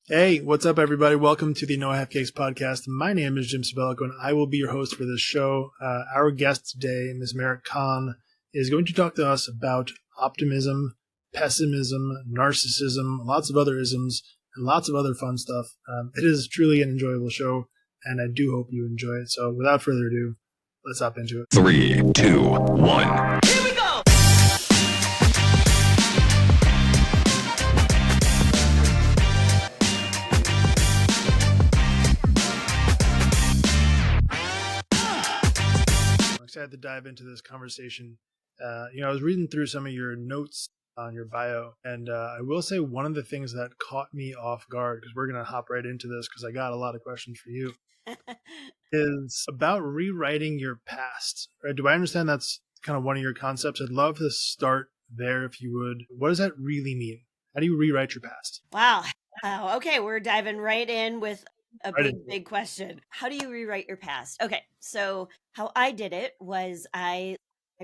Hey, what's up, everybody? Welcome to the No Half Cakes podcast. My name is Jim Sabelico, and I will be your host for this show. Our guest today, Ms. Merit Kahn, is going to talk to us about optimism, pessimism, narcissism, lots of other isms, and lots of other fun stuff. It is truly an enjoyable show, and I do hope you enjoy it. So without further ado, let's hop into it. 3, 2, 1. Here we go! I'm excited to dive into this conversation. I was reading through some of your notes on your bio, and I will say one of the things that caught me off guard, because we're going to hop right into this because I got a lot of questions for you, is about rewriting your past. Right? Do I understand that's kind of one of your concepts? I'd love to start there if you would. What does that really mean? How do you rewrite your past? Wow. Okay, we're diving right in with a Right. big question. How do you rewrite your past? Okay, so how I did it was I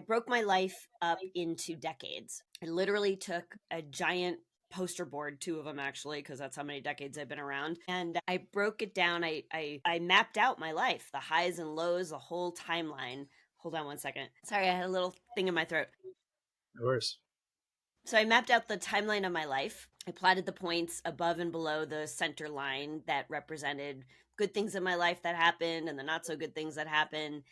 broke my life up into decades. I literally took a giant poster board, 2 of them actually, because that's how many decades I've been around, and I broke it down. I mapped out my life, the highs and lows, the whole timeline. Hold on one second. Sorry, I had a little thing in my throat. Of course. So I mapped out the timeline of my life. I plotted the points above and below the center line that represented good things in my life that happened and the not so good things that happened.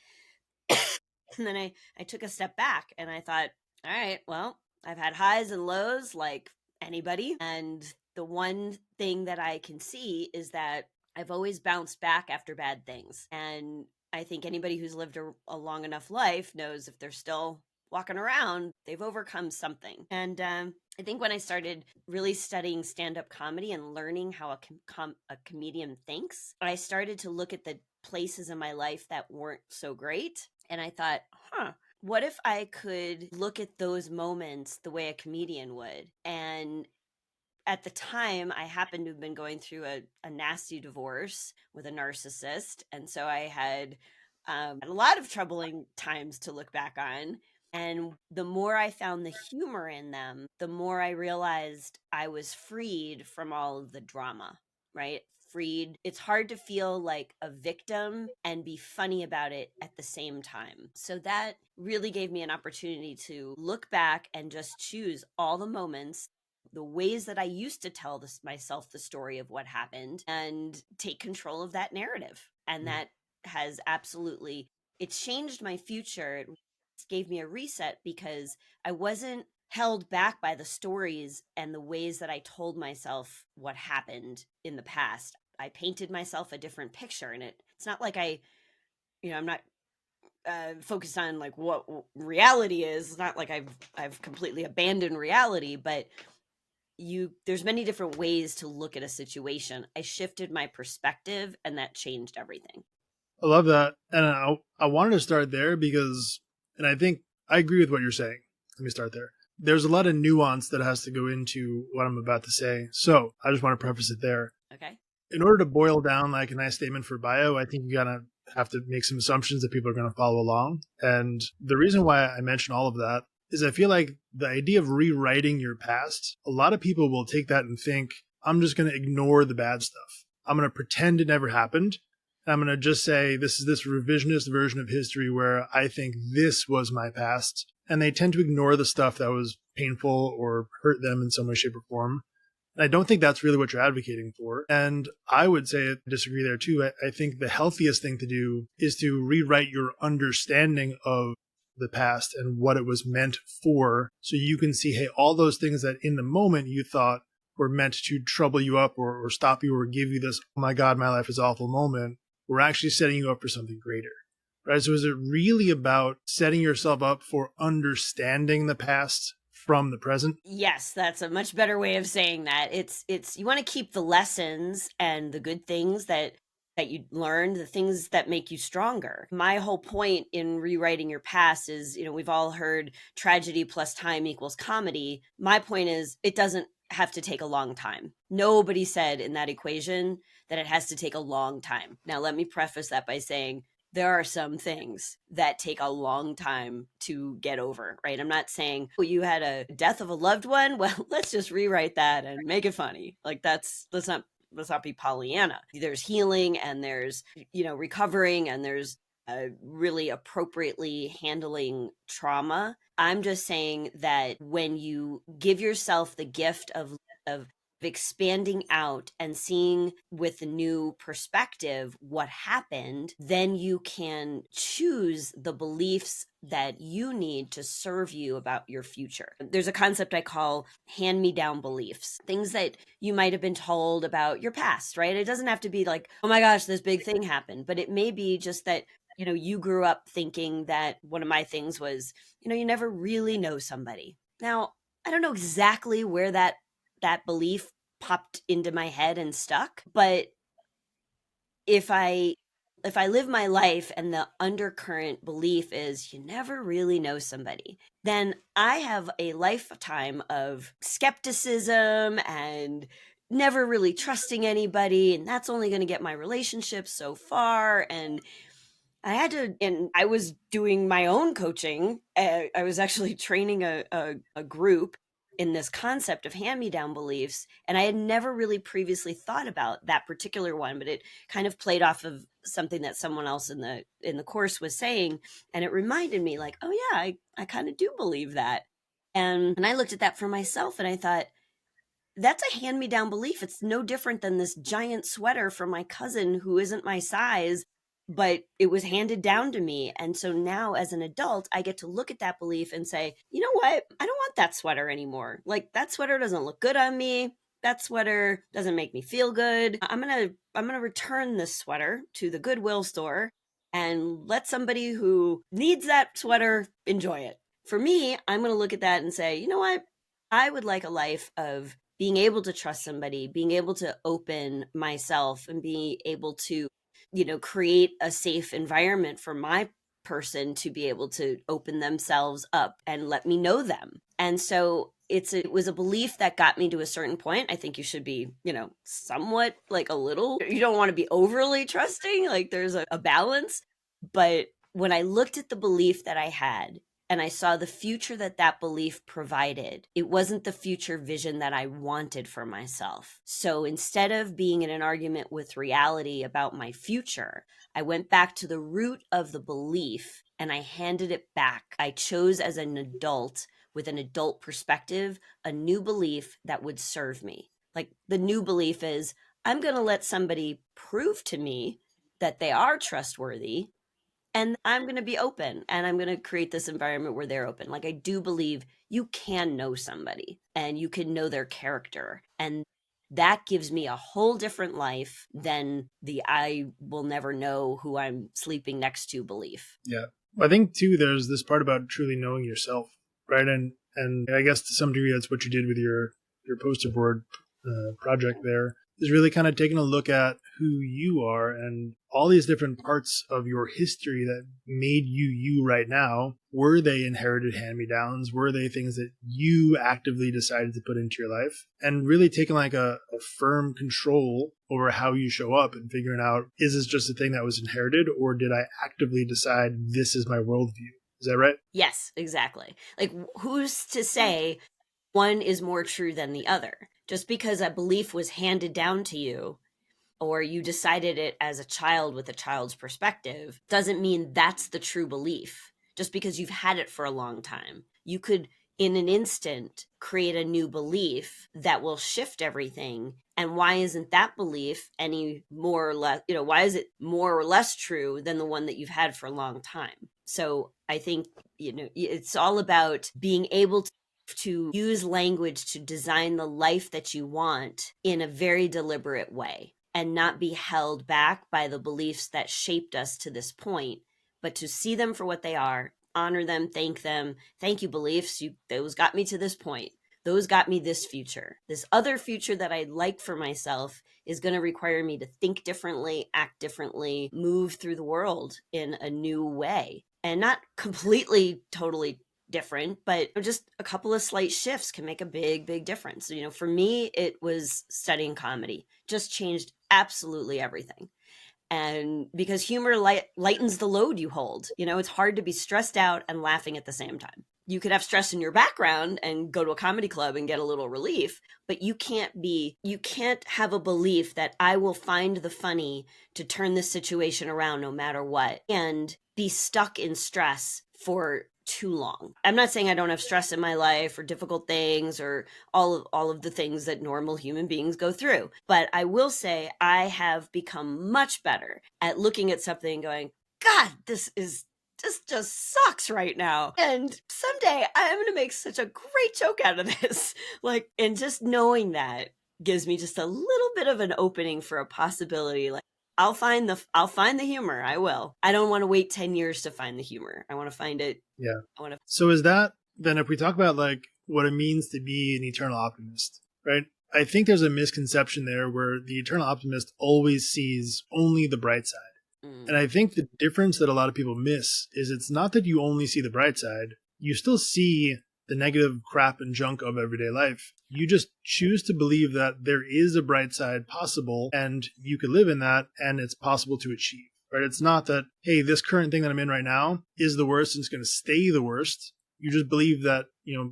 And then I took a step back and I thought, all right, well, I've had highs and lows like anybody. And the one thing that I can see is that I've always bounced back after bad things. And I think anybody who's lived a long enough life knows if they're still walking around, they've overcome something. And I think when I started really studying stand-up comedy and learning how a comedian thinks, I started to look at the places in my life that weren't so great. And I thought, what if I could look at those moments the way a comedian would? And at the time, I happened to have been going through a nasty divorce with a narcissist. And so I had a lot of troubling times to look back on. And the more I found the humor in them, the more I realized I was freed from all of the drama, right? Freed. It's hard to feel like a victim and be funny about it at the same time. So that really gave me an opportunity to look back and just choose all the moments, the ways that I used to tell myself the story of what happened, and take control of that narrative. And that has absolutely, it changed my future. It gave me a reset because I wasn't held back by the stories and the ways that I told myself what happened in the past. I painted myself a different picture, and it's not like I'm not focused on like what reality is. It's not like I've completely abandoned reality, but there's many different ways to look at a situation. I shifted my perspective, and that changed everything. I love that. And I wanted to start there because, and I think I agree with what you're saying. Let me start there. There's a lot of nuance that has to go into what I'm about to say. So I just want to preface it there. Okay. In order to boil down like a nice statement for bio, I think you gotta have to make some assumptions that people are going to follow along. And the reason why I mention all of that is I feel like the idea of rewriting your past, a lot of people will take that and think, I'm just going to ignore the bad stuff. I'm going to pretend it never happened. I'm going to just say this is this revisionist version of history where I think this was my past. And they tend to ignore the stuff that was painful or hurt them in some way, shape, or form. And I don't think that's really what you're advocating for. And I would say I disagree there too. I think the healthiest thing to do is to rewrite your understanding of the past and what it was meant for. So you can see, hey, all those things that in the moment you thought were meant to trouble you up or stop you or give you this, oh my God, my life is awful moment, we're actually setting you up for something greater, right? So is it really about setting yourself up for understanding the past from the present? Yes, that's a much better way of saying that. It's you want to keep the lessons and the good things that you learned, the things that make you stronger. My whole point in rewriting your past is, we've all heard tragedy plus time equals comedy. My point is it doesn't have to take a long time. Nobody said in that equation that it has to take a long time. Now, let me preface that by saying there are some things that take a long time to get over, right? I'm not saying, you had a death of a loved one. Well, let's just rewrite that and make it funny. Like let's not let's not be Pollyanna. There's healing and there's, recovering and there's really appropriately handling trauma. I'm just saying that when you give yourself the gift of expanding out and seeing with a new perspective what happened, then you can choose the beliefs that you need to serve you about your future. There's a concept I call hand-me-down beliefs, things that you might have been told about your past, right? It doesn't have to be like, oh my gosh, this big thing happened, but it may be just that you grew up thinking that one of my things was, you never really know somebody. Now, I don't know exactly where that belief popped into my head and stuck, but if I live my life and the undercurrent belief is you never really know somebody, then I have a lifetime of skepticism and never really trusting anybody, and that's only going to get my relationship so far. And I was doing my own coaching. I was actually training a group in this concept of hand-me-down beliefs. And I had never really previously thought about that particular one, but it kind of played off of something that someone else in the course was saying. And it reminded me like, oh yeah, I kind of do believe that. And I looked at that for myself and I thought, that's a hand-me-down belief. It's no different than this giant sweater from my cousin who isn't my size, but it was handed down to me. And so now as an adult, I get to look at that belief and say, you know what? I don't want that sweater anymore. Like, that sweater doesn't look good on me. That sweater doesn't make me feel good. I'm going to return this sweater to the Goodwill store and let somebody who needs that sweater enjoy it. For me, I'm going to look at that and say, you know what? I would like a life of being able to trust somebody, being able to open myself and be able to, create a safe environment for my person to be able to open themselves up and let me know them. And so it was a belief that got me to a certain point. I think you should be, somewhat like a little, you don't want to be overly trusting, like there's a balance. But when I looked at the belief that I had, and I saw the future that belief provided, it wasn't the future vision that I wanted for myself. So instead of being in an argument with reality about my future, I went back to the root of the belief and I handed it back. I chose as an adult, with an adult perspective, a new belief that would serve me. Like, the new belief is, I'm going to let somebody prove to me that they are trustworthy, and I'm going to be open and I'm going to create this environment where they're open. Like, I do believe you can know somebody and you can know their character. And that gives me a whole different life than the I will never know who I'm sleeping next to belief. Yeah. I think too, there's this part about truly knowing yourself, right? And I guess to some degree, that's what you did with your poster board project there, is really kind of taking a look at who you are and all these different parts of your history that made you right now. Were they inherited hand-me-downs? Were they things that you actively decided to put into your life? And really taking like a firm control over how you show up and figuring out, is this just a thing that was inherited, or did I actively decide this is my worldview? Is that right? Yes, exactly. Like, who's to say one is more true than the other? Just because a belief was handed down to you, or you decided it as a child with a child's perspective, doesn't mean that's the true belief. Just because you've had it for a long time, you could, in an instant, create a new belief that will shift everything. And why isn't that belief any more or less, why is it more or less true than the one that you've had for a long time? So I think, it's all about being able to use language to design the life that you want in a very deliberate way, and not be held back by the beliefs that shaped us to this point, but to see them for what they are, honor them, thank them. Thank you, beliefs. Those got me to this point. Those got me this future. This other future that I'd like for myself is going to require me to think differently, act differently, move through the world in a new way. And not completely, totally different, but just a couple of slight shifts can make a big, big difference. For me, it was studying comedy. Just changed absolutely everything. And because humor lightens the load you hold, it's hard to be stressed out and laughing at the same time. you could have stress in your background and go to a comedy club and get a little relief, but you can't have a belief that I will find the funny to turn this situation around no matter what, and be stuck in stress for too long. I'm not saying I don't have stress in my life or difficult things or all of the things that normal human beings go through, but I will say I have become much better at looking at something and going, God, this just sucks right now. And someday I'm going to make such a great joke out of this. Like, and just knowing that gives me just a little bit of an opening for a possibility. Like, I'll find the humor. I will. I don't want to wait 10 years to find the humor. I want to find it. Yeah. So is that, then if we talk about like what it means to be an eternal optimist, right? I think there's a misconception there where the eternal optimist always sees only the bright side. And I think the difference that a lot of people miss is it's not that you only see the bright side. You still see the negative crap and junk of everyday life. You just choose to believe that there is a bright side possible and you could live in that and it's possible to achieve, right? It's not that, hey, this current thing that I'm in right now is the worst and it's going to stay the worst. You just believe that,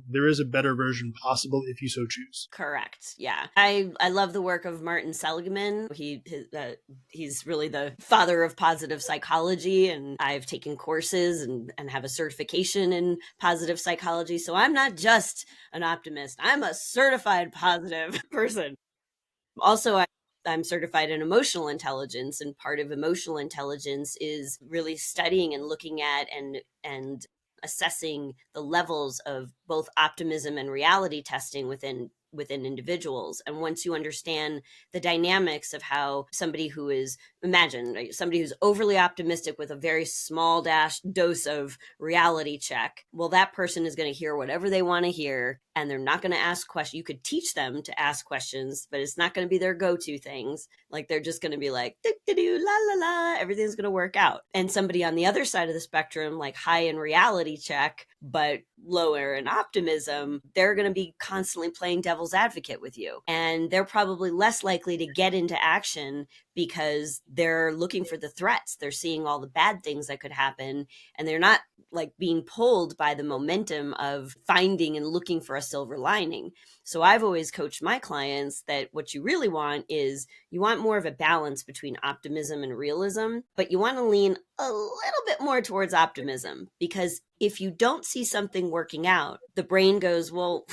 there is a better version possible if you so choose. Correct. Yeah. I love the work of Martin Seligman. He's really the father of positive psychology, and I've taken courses and have a certification in positive psychology. So I'm not just an optimist. I'm a certified positive person. Also, I'm certified in emotional intelligence, and part of emotional intelligence is really studying and looking at and assessing the levels of both optimism and reality testing within individuals. And once you understand the dynamics of how somebody who's overly optimistic with a very small dose of reality check, well, that person is going to hear whatever they want to hear, and they're not going to ask questions. You could teach them to ask questions, but it's not going to be their go-to things. Like, they're just going to be like, do la la la, everything's going to work out. And somebody on the other side of the spectrum, like high in reality check but lower in optimism, they're going to be constantly playing devil's advocate with you, and they're probably less likely to get into action because they're looking for the threats. They're seeing all the bad things that could happen, and they're not like being pulled by the momentum of finding and looking for a silver lining. So I've always coached my clients that what you really want is you want more of a balance between optimism and realism, but you want to lean a little bit more towards optimism, because if you don't see something working out, the brain goes, well,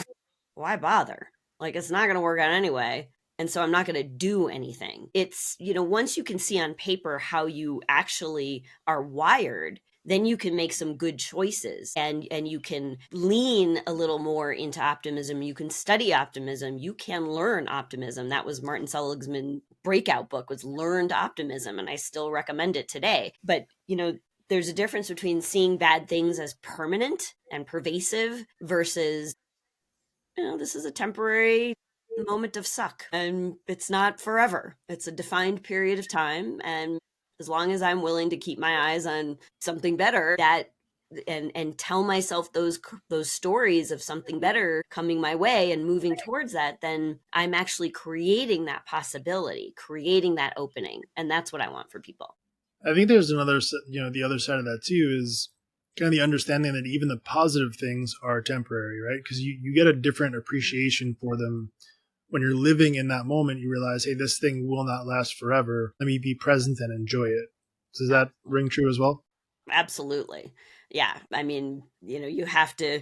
why bother? Like, it's not going to work out anyway. And so I'm not going to do anything. It's, once you can see on paper how you actually are wired, then you can make some good choices, and you can lean a little more into optimism. You can study optimism. You can learn optimism. That was Martin Seligman's breakout book, was Learned Optimism. And I still recommend it today. But, there's a difference between seeing bad things as permanent and pervasive versus, this is a temporary moment of suck, and it's not forever. It's a defined period of time. And as long as I'm willing to keep my eyes on something better, that and tell myself those stories of something better coming my way and moving towards that, then I'm actually creating that possibility, creating that opening. And that's what I want for people. I think there's another, the other side of that too is kind of the understanding that even the positive things are temporary, right? Because you get a different appreciation for them. When you're living in that moment, you realize, hey, this thing will not last forever. Let me be present and enjoy it. Does that ring true as well? Absolutely. Yeah. I mean, you have to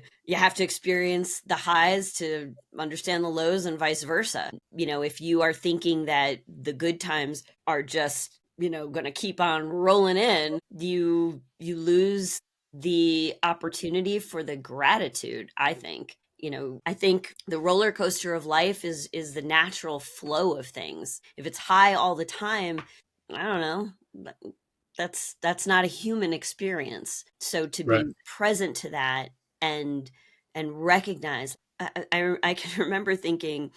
experience the highs to understand the lows, and vice versa. If you are thinking that the good times are just, going to keep on rolling in, you lose the opportunity for the gratitude, I think. I think the roller coaster of life is the natural flow of things. If it's high all the time, I don't know, that's not a human experience. So to be present to that and recognize, I can remember thinking,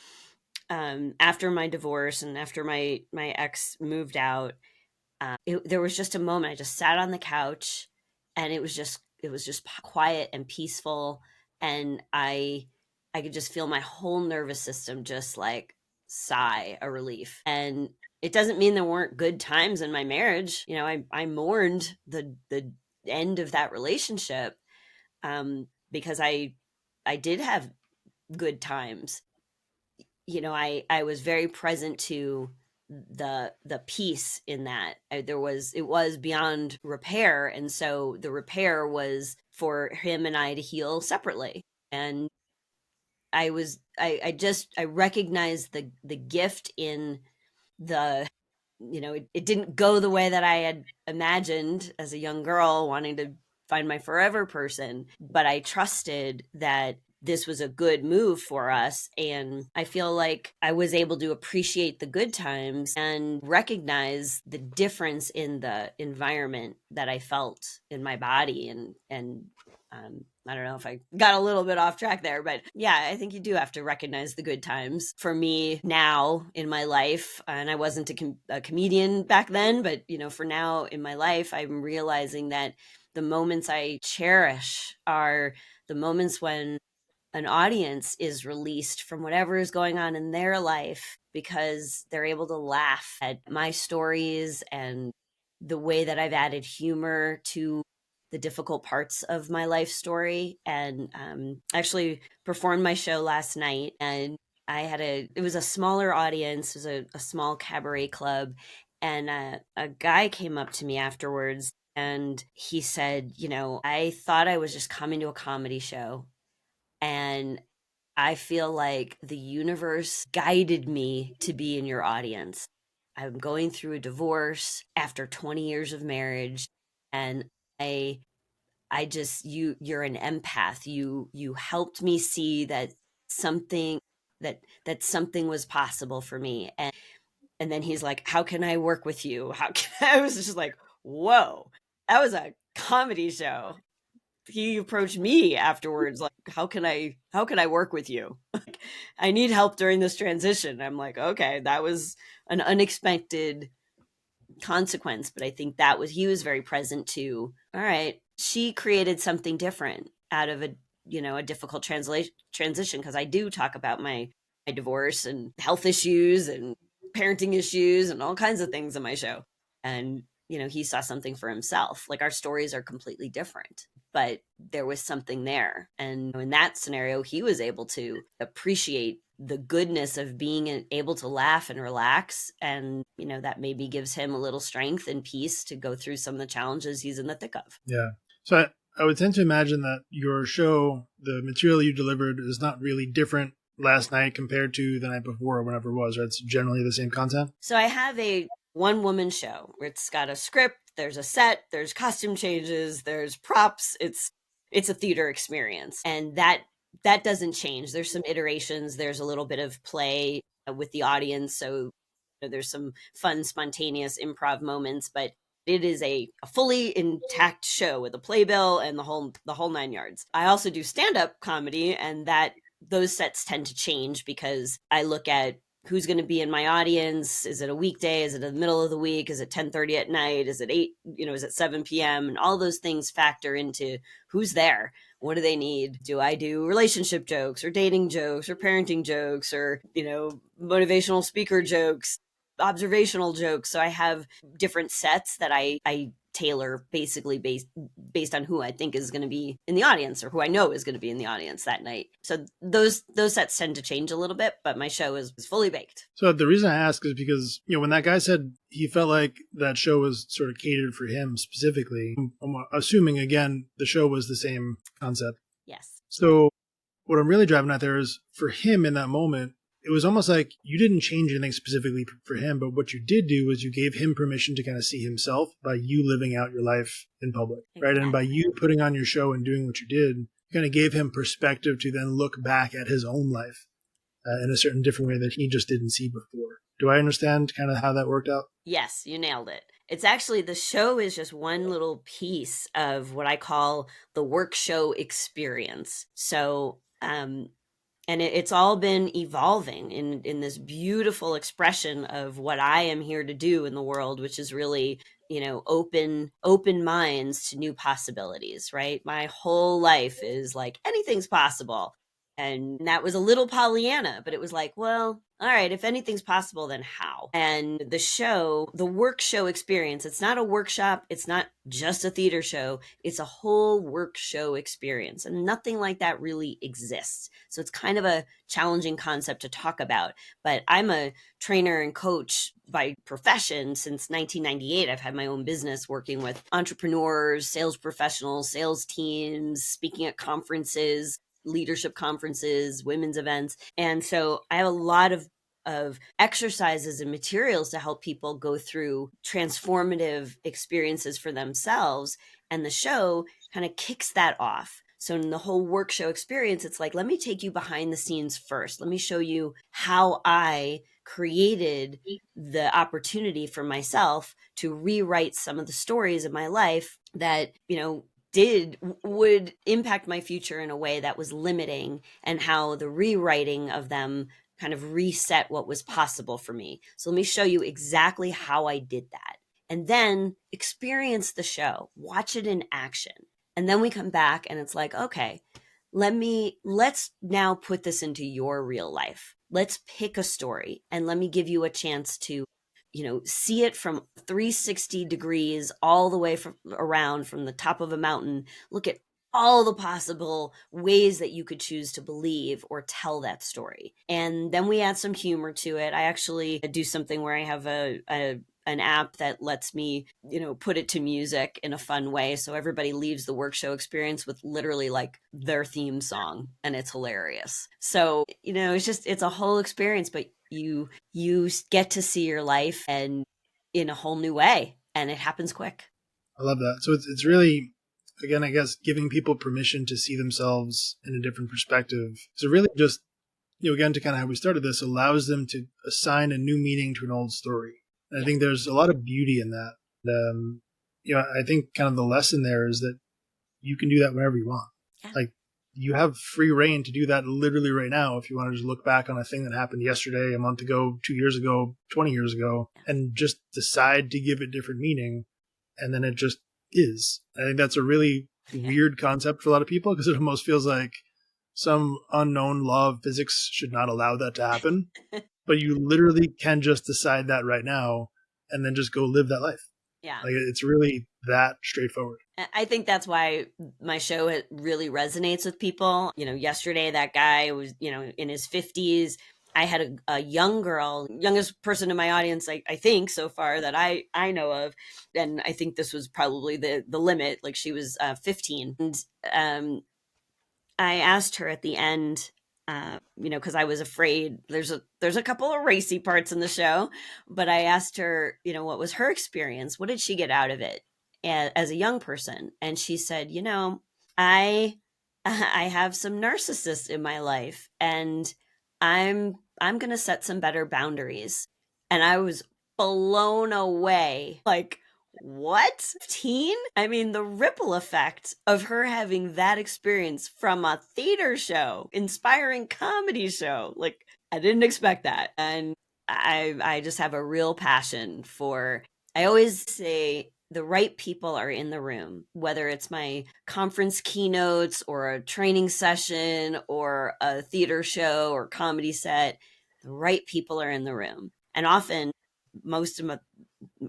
after my divorce and after my ex moved out, there was just a moment. I just sat on the couch, and it was just quiet and peaceful, and I could just feel my whole nervous system just like sigh a relief. And it doesn't mean there weren't good times in my marriage. I mourned the end of that relationship, because I did have good times. I was very present to the peace in that. It was beyond repair, and so the repair was for him and I to heal separately. And I recognized the gift in the it didn't go the way that I had imagined as a young girl wanting to find my forever person, but I trusted that this was a good move for us. And I feel like I was able to appreciate the good times and recognize the difference in the environment that I felt in my body. And I don't know if I got a little bit off track there, but yeah, I think you do have to recognize the good times. For me now in my life, and I wasn't a comedian back then, but for now in my life, I'm realizing that the moments I cherish are the moments when an audience is released from whatever is going on in their life because they're able to laugh at my stories and the way that I've added humor to the difficult parts of my life story. And actually performed my show last night, and it was a smaller audience. It was a small cabaret club. And a guy came up to me afterwards and he said, I thought I was just coming to a comedy show. And I feel like the universe guided me to be in your audience. I'm going through a divorce after 20 years of marriage, and I just you're an empath. You helped me see that something that something was possible for me. And then he's like, "How can I work with you?" I was just like, "Whoa. That was a comedy show." He approached me afterwards like, how can I work with you? Like, I need help during this transition. I'm like, okay, that was an unexpected consequence, but I think he was very present to, all right, she created something different out of a difficult transition, because I do talk about my divorce and health issues and parenting issues and all kinds of things in my show. And he saw something for himself. Like, our stories are completely different, but there was something there. And in that scenario, he was able to appreciate the goodness of being able to laugh and relax. And, that maybe gives him a little strength and peace to go through some of the challenges he's in the thick of. Yeah. So I would tend to imagine that your show, the material you delivered, is not really different last night compared to the night before or whenever it was, right? It's generally the same content. So I have a one-woman show where it's got a script, there's a set, there's costume changes, there's props. It's a theater experience, and that doesn't change. There's some iterations. There's a little bit of play with the audience, so there's some fun, spontaneous improv moments, but it is a fully intact show with a playbill and the whole nine yards. I also do stand-up comedy, and those sets tend to change because I look at who's going to be in my audience. Is it a weekday? Is it in the middle of the week? Is it 10:30 at night? Is it 8, is it 7 p.m.? And all those things factor into who's there. What do they need? Do I do relationship jokes or dating jokes or parenting jokes or, motivational speaker jokes, observational jokes? So I have different sets that I tailor basically based on who I think is going to be in the audience or who I know is going to be in the audience that night. So those sets tend to change a little bit, but my show is fully baked. So the reason I ask is because, when that guy said he felt like that show was sort of catered for him specifically, I'm assuming, again, the show was the same concept. Yes. So what I'm really driving at there is, for him in that moment, it was almost like you didn't change anything specifically for him, but what you did do was you gave him permission to kind of see himself by you living out your life in public, right? Exactly. And by you putting on your show and doing what you did, you kind of gave him perspective to then look back at his own life in a certain different way that he just didn't see before. Do I understand kind of how that worked out? Yes, you nailed it. It's actually, the show is just one little piece of what I call the WorkShow experience. So, and it's all been evolving in this beautiful expression of what I am here to do in the world, which is really, open minds to new possibilities, right? My whole life is like, anything's possible. And that was a little Pollyanna, but it was like, well, all right, if anything's possible, then how? And the show, the work show experience, it's not a workshop. It's not just a theater show. It's a whole work show experience. And nothing like that really exists. So it's kind of a challenging concept to talk about. But I'm a trainer and coach by profession since 1998. I've had my own business working with entrepreneurs, sales professionals, sales teams, speaking at conferences, leadership conferences, women's events. And so I have a lot of exercises and materials to help people go through transformative experiences for themselves. And the show kind of kicks that off. So in the whole work show experience, it's like, let me take you behind the scenes first. Let me show you how I created the opportunity for myself to rewrite some of the stories of my life that, would impact my future in a way that was limiting, and how the rewriting of them kind of reset what was possible for me. So let me show you exactly how I did that. And then experience the show, watch it in action. And then we come back and it's like, okay, let's now put this into your real life. Let's pick a story and let me give you a chance to see it from 360 degrees all the way around from the top of a mountain. Look at all the possible ways that you could choose to believe or tell that story. And then we add some humor to it. I actually do something where I have an app that lets me, put it to music in a fun way. So everybody leaves the work show experience with literally like their theme song, and it's hilarious. So, it's a whole experience, but you get to see your life and in a whole new way, and it happens quick. I love that. So it's really, again, I guess, giving people permission to see themselves in a different perspective. So really just, again, to kind of how we started this, allows them to assign a new meaning to an old story. And I think there's a lot of beauty in that. I think kind of the lesson there is that you can do that whenever you want. Yeah. Like, you have free reign to do that literally right now if you want to just look back on a thing that happened yesterday, a month ago, 2 years ago, 20 years ago, and just decide to give it different meaning. And then it just is. I think that's a really weird concept for a lot of people, because it almost feels like some unknown law of physics should not allow that to happen. But you literally can just decide that right now and then just go live that life. Yeah. Like, it's really that straightforward. I think that's why my show really resonates with people. Yesterday, that guy was, in his 50s. I had a young girl, youngest person in my audience, I think so far that I know of. And I think this was probably the limit. Like, she was 15. And I asked her at the end, because I was afraid there's a couple of racy parts in the show, but I asked her, what was her experience? What did she get out of it as a young person? And she said, I have some narcissists in my life, and I'm going to set some better boundaries. And I was blown away. Like, what? 15? I mean, the ripple effect of her having that experience from a theater show, inspiring comedy show. Like, I didn't expect that. And I just have a real passion for, I always say, the right people are in the room, whether it's my conference keynotes or a training session or a theater show or comedy set. The right people are in the room. And often, most of my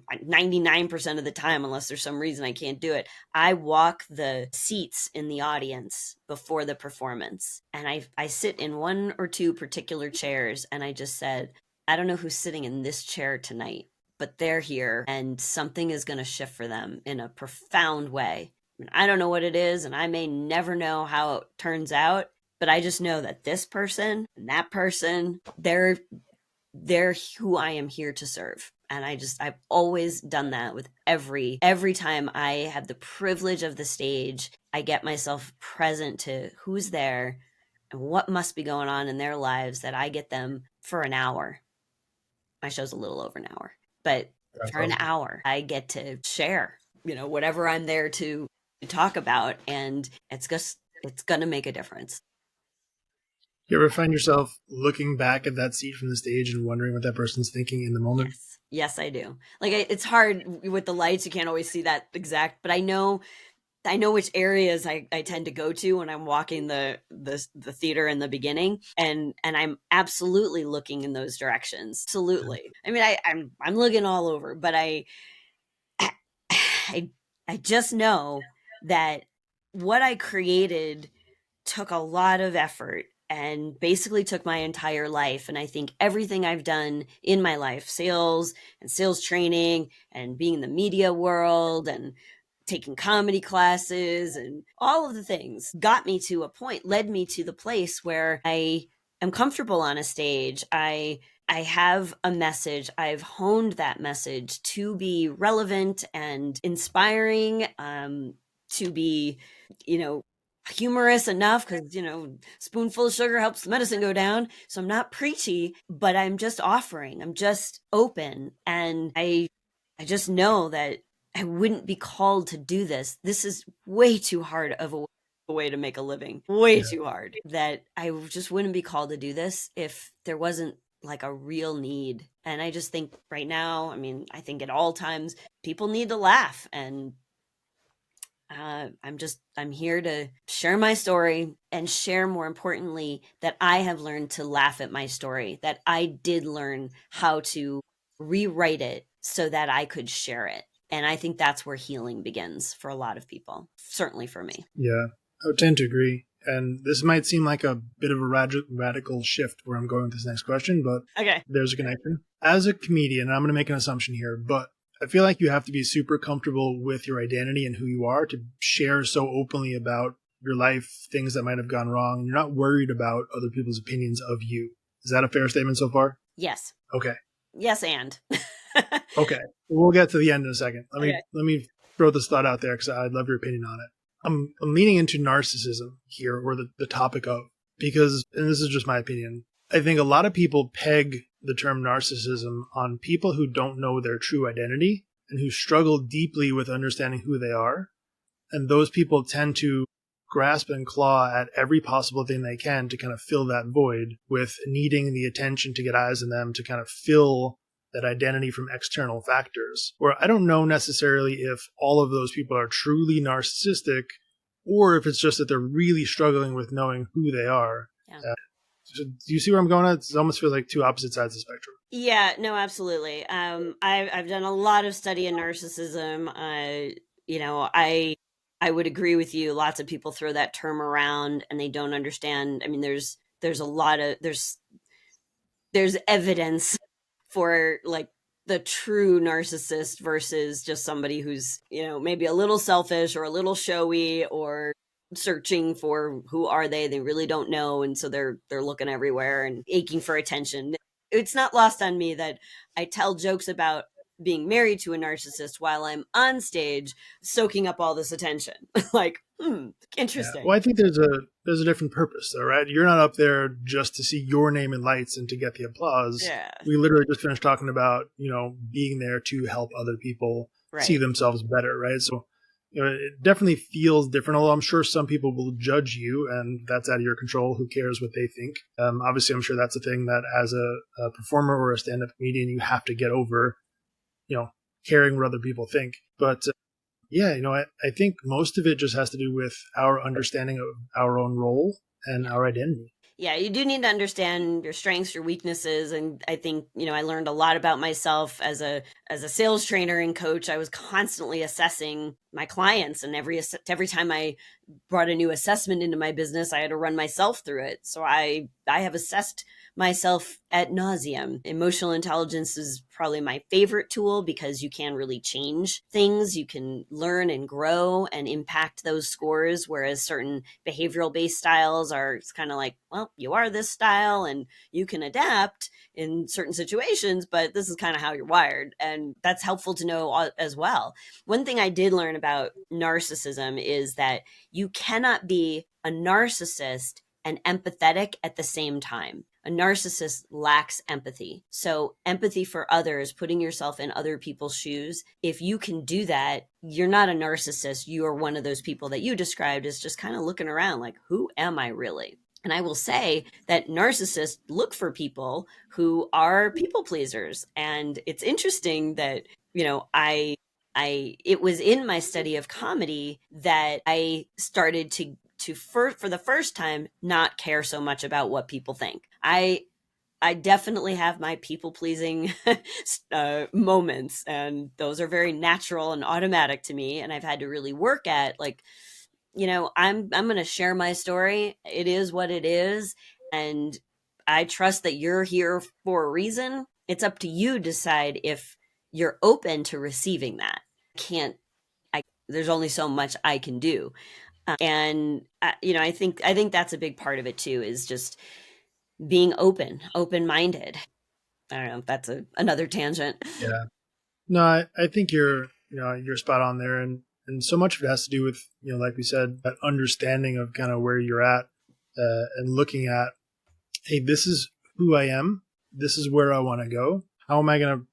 99% of the time, unless there's some reason I can't do it, I walk the seats in the audience before the performance. And I sit in one or two particular chairs, and I just said, I don't know who's sitting in this chair tonight, but they're here and something is going to shift for them in a profound way. I don't know what it is, and I may never know how it turns out, but I just know that this person and that person, they're who I am here to serve. And I've always done that with every time I have the privilege of the stage. I get myself present to who's there and what must be going on in their lives, that I get them for an hour. My show's a little over an hour, but for an hour, I get to share, whatever I'm there to talk about. And it's going to make a difference. You ever find yourself looking back at that seat from the stage and wondering what that person's thinking in the moment? Yes, I do. Like, it's hard with the lights. You can't always see that exact, but I know I know which areas I tend to go to when I'm walking the theater in the beginning, and I'm absolutely looking in those directions. Absolutely. I mean, I'm looking all over, but I I just know that what I created took a lot of effort and basically took my entire life. And I think everything I've done in my life, sales and sales training and being in the media world and taking comedy classes and all of the things got me to a point, led me to the place where I am comfortable on a stage. I have a message. I've honed that message to be relevant and inspiring, to be, you know, humorous enough because, spoonful of sugar helps the medicine go down. So I'm not preachy, but I'm just offering. I'm just open. And I just know that I wouldn't be called to do this. This is way too hard of a way to make a living. Way Yeah. too hard. That I just wouldn't be called to do this if there wasn't like a real need. And I just think right now, I mean, I think at all times people need to laugh, and I'm here to share my story and share, more importantly, that I have learned to laugh at my story, that I did learn how to rewrite it so that I could share it. And I think that's where healing begins for a lot of people, certainly for me. Yeah, I would tend to agree. And this might seem like a bit of a radical shift where I'm going with this next question, but Okay. there's a connection. As a comedian, I'm going to make an assumption here, but I feel like you have to be super comfortable with your identity and who you are to share so openly about your life, things that might have gone wrong, and you're not worried about other people's opinions of you. Is that a fair statement so far? Yes. Okay. Yes, and. Okay. We'll get to the end in a second. Okay. Let me throw this thought out there because I'd love your opinion on it. I'm leaning into narcissism here, or the topic of, because, and this is just my opinion, I think a lot of people peg the term narcissism on people who don't know their true identity and who struggle deeply with understanding who they are. And those people tend to grasp and claw at every possible thing they can to kind of fill that void with needing the attention to get eyes on them to kind of fill that identity from external factors. Where I don't know necessarily if all of those people are truly narcissistic or if it's just that they're really struggling with knowing who they are. Yeah. So do you see where I'm going at? It almost feels like two opposite sides of the spectrum. Yeah, no, absolutely. I've done a lot of study in narcissism. I would agree with you. Lots of people throw that term around and they don't understand. I mean, there's a lot of there's evidence for like the true narcissist versus just somebody who's, maybe a little selfish or a little showy or searching for who are they really don't know, and so they're looking everywhere and aching for attention. It's not lost on me that I tell jokes about being married to a narcissist while I'm on stage soaking up all this attention. Like, interesting. Yeah. Well, I think there's a different purpose though, right? You're not up there just to see your name in lights and to get the applause. Yeah. We literally just finished talking about, being there to help other people see themselves better, right? So, it definitely feels different, although I'm sure some people will judge you and that's out of your control. Who cares what they think? Obviously, I'm sure that's a thing that as a performer or a stand-up comedian, you have to get over, caring what other people think. But yeah, I think most of it just has to do with our understanding of our own role and our identity. Yeah, you do need to understand your strengths, your weaknesses, and I think, I learned a lot about myself as a sales trainer and coach. I was constantly assessing my clients, and every time I brought a new assessment into my business, I had to run myself through it. So I have assessed myself ad nauseum. Emotional intelligence is probably my favorite tool because you can really change things. You can learn and grow and impact those scores, whereas certain behavioral based styles are, it's kind of like, well, you are this style and you can adapt in certain situations, but this is kind of how you're wired. And that's helpful to know as well. One thing I did learn about narcissism is that you cannot be a narcissist and empathetic at the same time. A narcissist lacks empathy. So empathy for others, putting yourself in other people's shoes, if you can do that, you're not a narcissist. You are one of those people that you described as just kind of looking around like, who am I really? And I will say that narcissists look for people who are people pleasers. And it's interesting that, it was in my study of comedy that I started to for the first time not care so much about what people think. I definitely have my people pleasing moments, and those are very natural and automatic to me. And I've had to really work at, like, I'm going to share my story. It is what it is, and I trust that you're here for a reason. It's up to you to decide if you're open to receiving that. Can't I? There's only so much I can do, and I think that's a big part of it too. Is just being open minded. I don't know. That's another tangent. Yeah. No, I think you're spot on there, and so much of it has to do with, like we said, that understanding of kind of where you're at, and looking at, hey, this is who I am, this is where I want to go. How am I going to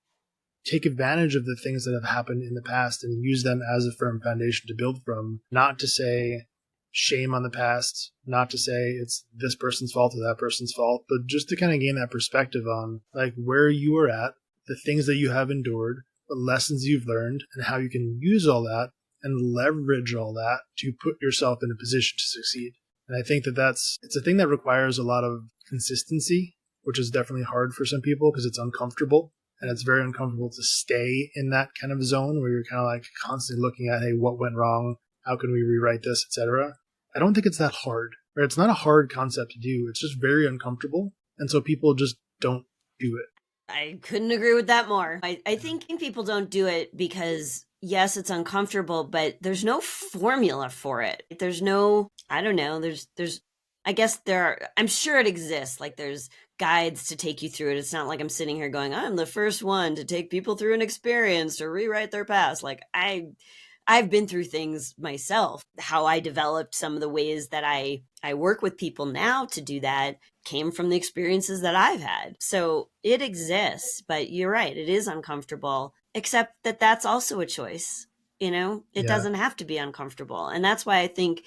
take advantage of the things that have happened in the past and use them as a firm foundation to build from? Not to say shame on the past, not to say it's this person's fault or that person's fault, but just to kind of gain that perspective on like where you are at, the things that you have endured, the lessons you've learned, and how you can use all that and leverage all that to put yourself in a position to succeed. And I think it's a thing that requires a lot of consistency, which is definitely hard for some people because it's uncomfortable. And it's very uncomfortable to stay in that kind of zone where you're kind of like constantly looking at, hey, what went wrong? How can we rewrite this, etc. I don't think it's that hard. Right? It's not a hard concept to do. It's just very uncomfortable. And so people just don't do it. I couldn't agree with that more. I think people don't do it because, yes, it's uncomfortable, but there's no formula for it. There's no, I don't know, I guess I'm sure it exists. Like there's guides to take you through it. It's not like I'm sitting here going, I'm the first one to take people through an experience to rewrite their past. Like I've been through things myself. How I developed some of the ways that I work with people now to do that came from the experiences that I've had. So it exists, but you're right. It is uncomfortable, except that that's also a choice. It doesn't have to be uncomfortable. And that's why I think,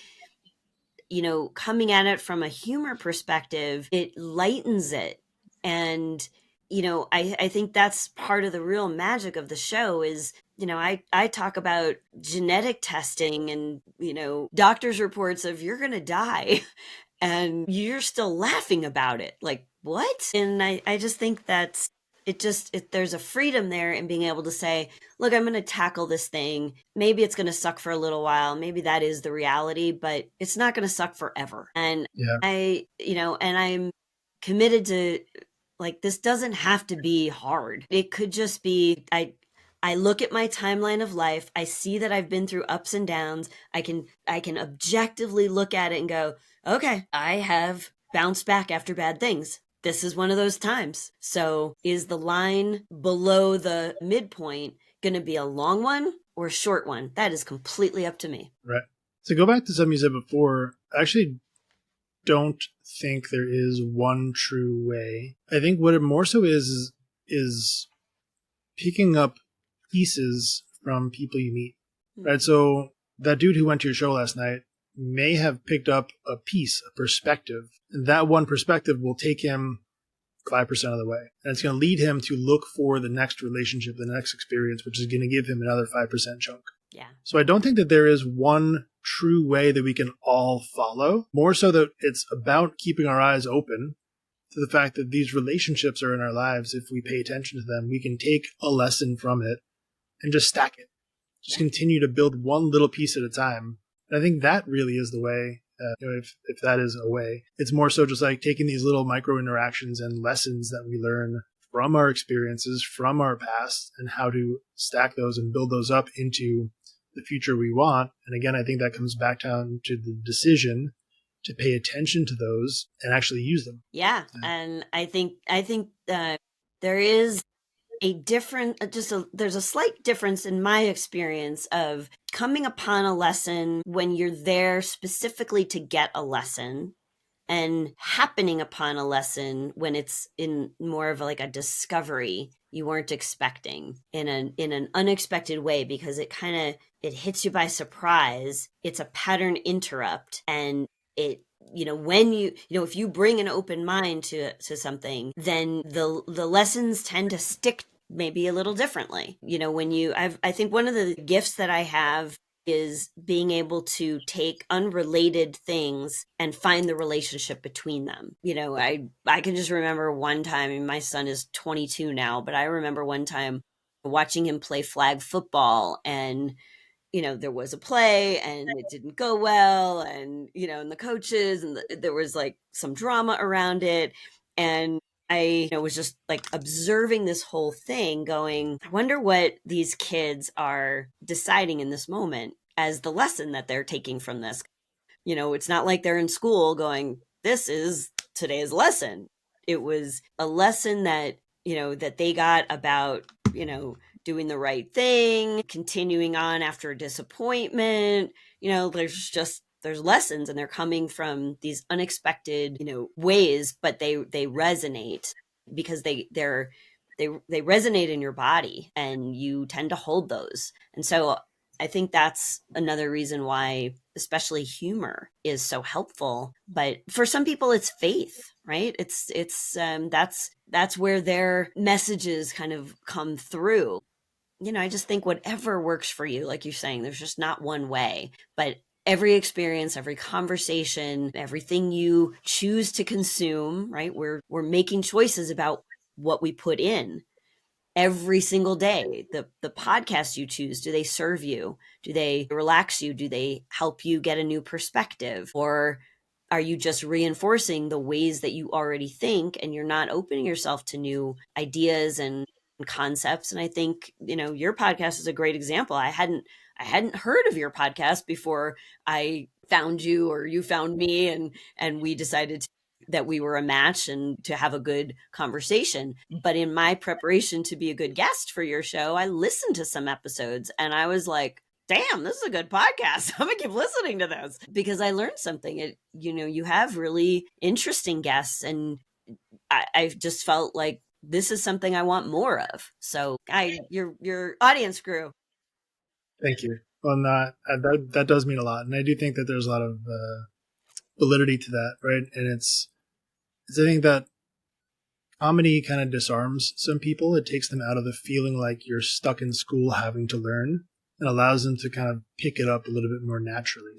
coming at it from a humor perspective, it lightens it. And, I think that's part of the real magic of the show is, I talk about genetic testing and, doctor's reports of you're going to die and you're still laughing about it. Like, what? And I just think that's, there's a freedom there in being able to say, look, I'm going to tackle this thing. Maybe it's going to suck for a little while. Maybe that is the reality, but it's not going to suck forever. And and I'm committed to, like, this doesn't have to be hard. It could just be, I look at my timeline of life. I see that I've been through ups and downs. I can objectively look at it and go, okay, I have bounced back after bad things. This is one of those times. So is the line below the midpoint going to be a long one or a short one? That is completely up to me. Right. To go back to something you said before, I actually don't think there is one true way. I think what it more so is picking up pieces from people you meet. Right. So that dude who went to your show last night may have picked up a piece, a perspective. And that one perspective will take him 5% of the way. And it's going to lead him to look for the next relationship, the next experience, which is going to give him another 5% chunk. Yeah. So I don't think that there is one true way that we can all follow. More so that it's about keeping our eyes open to the fact that these relationships are in our lives. If we pay attention to them, we can take a lesson from it and just stack it. Just continue to build one little piece at a time. And I think that really is the way, if that is a way. It's more so just like taking these little micro interactions and lessons that we learn from our experiences, from our past, and how to stack those and build those up into the future we want. And again, I think that comes back down to the decision to pay attention to those and actually use them. Yeah. And I think there is there's a slight difference in my experience of coming upon a lesson when you're there specifically to get a lesson, and happening upon a lesson when it's in more of like a discovery you weren't expecting in an unexpected way, because it hits you by surprise. It's a pattern interrupt, and it, when if you bring an open mind to something, then the lessons tend to stick maybe a little differently. I think one of the gifts that I have is being able to take unrelated things and find the relationship between them. I can just remember one time, and my son is 22 now, but I remember one time watching him play flag football, and there was a play and it didn't go well, and and the coaches, and there was like some drama around it, and I was just like observing this whole thing going, I wonder what these kids are deciding in this moment as the lesson that they're taking from this. It's not like they're in school going, this is today's lesson. It was a lesson that that they got about doing the right thing, continuing on after a disappointment. There's lessons, and they're coming from these unexpected ways, but they resonate because they resonate in your body, and you tend to hold those. And so I think that's another reason why especially humor is so helpful. But for some people it's faith, right? That's where their messages kind of come through. I just think whatever works for you, like you're saying, there's just not one way, but every experience, every conversation, everything you choose to consume, right? We're making choices about what we put in every single day. The podcasts you choose, do they serve you? Do they relax you? Do they help you get a new perspective? Or are you just reinforcing the ways that you already think, and you're not opening yourself to new ideas and concepts? And I think, your podcast is a great example. I hadn't heard of your podcast before I found you, or you found me, and we decided that we were a match and to have a good conversation. But in my preparation to be a good guest for your show, I listened to some episodes and I was like, damn, this is a good podcast. I'm gonna keep listening to this because I learned something. You have really interesting guests, and I just felt like this is something I want more of. So your audience grew. Thank you. Well, that does mean a lot, and I do think that there's a lot of validity to that, right? And it's I think that comedy kind of disarms some people. It takes them out of the feeling like you're stuck in school having to learn, and allows them to kind of pick it up a little bit more naturally.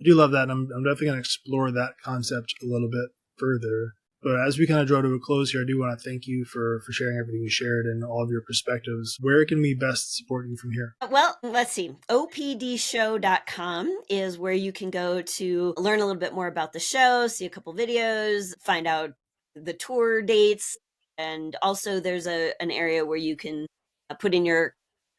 I do love that, and I'm definitely going to explore that concept a little bit further. But as we kind of draw to a close here, I do want to thank you for sharing everything you shared and all of your perspectives. Where can we best support you from here? Well, let's see. opdshow.com is where you can go to learn a little bit more about the show, see a couple videos, find out the tour dates. And also there's an area where you can put in your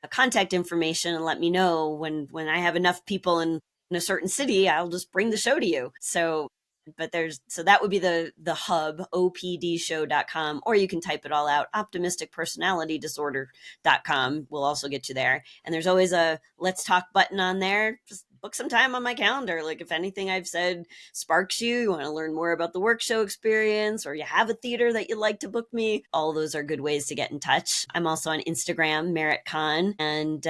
contact information and let me know when I have enough people in a certain city, I'll just bring the show to you. So that would be the hub, opdshow.com, or you can type it all out, optimisticpersonalitydisorder.com will also get you there. And there's always a let's talk button on there. Just book some time on my calendar. Like if anything I've said sparks you want to learn more about the WorkShow experience, or you have a theater that you'd like to book me, all those are good ways to get in touch. I'm also on Instagram, Merit Kahn, and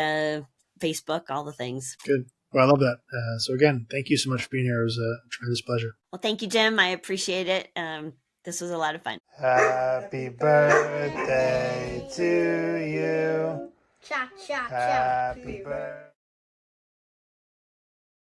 Facebook, all the things. Good. Well, I love that. So again, thank you so much for being here. It was a tremendous pleasure. Well, thank you, Jim. I appreciate it. This was a lot of fun. Happy birthday to you. Cha cha cha. Happy birthday.